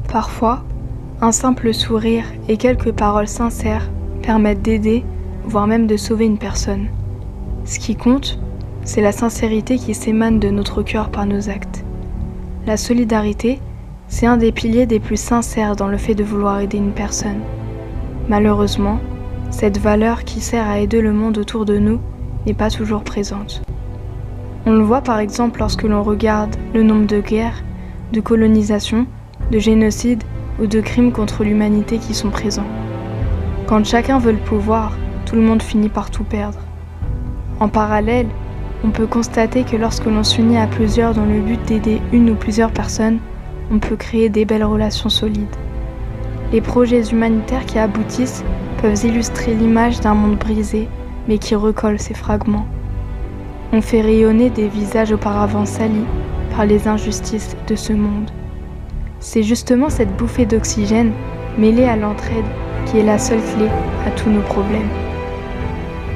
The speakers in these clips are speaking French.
Parfois, un simple sourire et quelques paroles sincères permettent d'aider, voire même de sauver une personne. Ce qui compte, c'est la sincérité qui s'émane de notre cœur par nos actes. La solidarité, c'est un des piliers des plus sincères dans le fait de vouloir aider une personne. Malheureusement, cette valeur qui sert à aider le monde autour de nous n'est pas toujours présente. On le voit par exemple lorsque l'on regarde le nombre de guerres, de colonisations, de génocides ou de crimes contre l'humanité qui sont présents. Quand chacun veut le pouvoir, tout le monde finit par tout perdre. En parallèle, on peut constater que lorsque l'on s'unit à plusieurs dans le but d'aider une ou plusieurs personnes, on peut créer des belles relations solides. Les projets humanitaires qui aboutissent peuvent illustrer l'image d'un monde brisé, mais qui recolle ses fragments. On fait rayonner des visages auparavant salis par les injustices de ce monde. C'est justement cette bouffée d'oxygène mêlée à l'entraide qui est la seule clé à tous nos problèmes.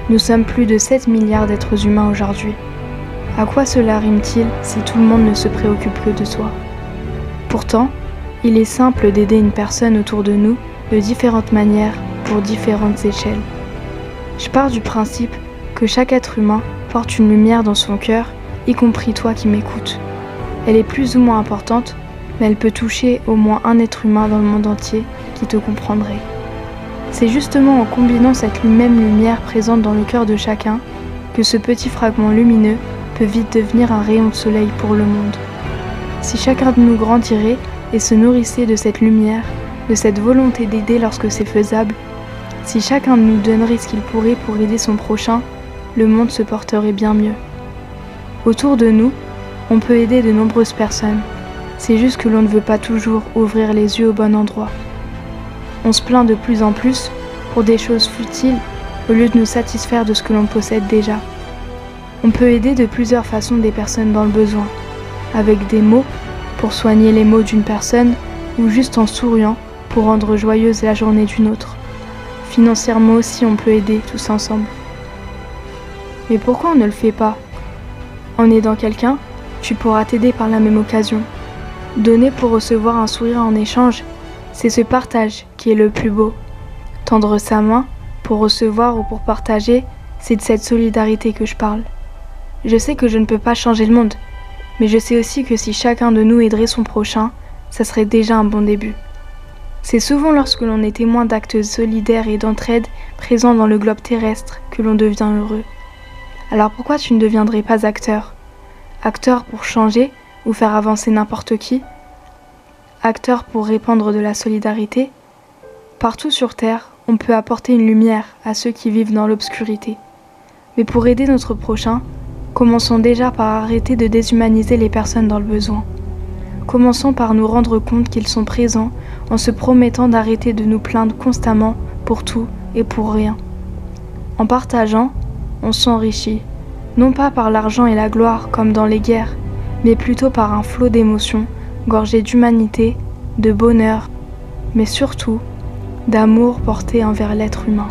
Nous sommes plus de 7 milliards d'êtres humains aujourd'hui. À quoi cela rime-t-il si tout le monde ne se préoccupe que de soi ? Pourtant, il est simple d'aider une personne autour de nous de différentes manières pour différentes échelles. Je pars du principe que chaque être humain porte une lumière dans son cœur, y compris toi qui m'écoutes. Elle est plus ou moins importante, mais elle peut toucher au moins un être humain dans le monde entier qui te comprendrait. C'est justement en combinant cette même lumière présente dans le cœur de chacun que ce petit fragment lumineux peut vite devenir un rayon de soleil pour le monde. Si chacun de nous grandirait et se nourrissait de cette lumière, de cette volonté d'aider lorsque c'est faisable, si chacun de nous donnerait ce qu'il pourrait pour aider son prochain, le monde se porterait bien mieux. Autour de nous, on peut aider de nombreuses personnes. C'est juste que l'on ne veut pas toujours ouvrir les yeux au bon endroit. On se plaint de plus en plus pour des choses futiles au lieu de nous satisfaire de ce que l'on possède déjà. On peut aider de plusieurs façons des personnes dans le besoin, avec des mots pour soigner les maux d'une personne ou juste en souriant pour rendre joyeuse la journée d'une autre. Financièrement aussi, on peut aider tous ensemble. Mais pourquoi on ne le fait pas ? En aidant quelqu'un, tu pourras t'aider par la même occasion. Donner pour recevoir un sourire en échange, c'est ce partage qui est le plus beau. Tendre sa main pour recevoir ou pour partager, c'est de cette solidarité que je parle. Je sais que je ne peux pas changer le monde, mais je sais aussi que si chacun de nous aiderait son prochain, ça serait déjà un bon début. C'est souvent lorsque l'on est témoin d'actes solidaires et d'entraide présents dans le globe terrestre que l'on devient heureux. Alors pourquoi tu ne deviendrais pas acteur ? Acteur pour changer ou faire avancer n'importe qui ? Acteur pour répandre de la solidarité ? Partout sur Terre, on peut apporter une lumière à ceux qui vivent dans l'obscurité. Mais pour aider notre prochain, commençons déjà par arrêter de déshumaniser les personnes dans le besoin. Commençons par nous rendre compte qu'ils sont présents en se promettant d'arrêter de nous plaindre constamment pour tout et pour rien. En partageant, on s'enrichit, non pas par l'argent et la gloire comme dans les guerres, mais plutôt par un flot d'émotions, gorgé d'humanité, de bonheur, mais surtout d'amour porté envers l'être humain.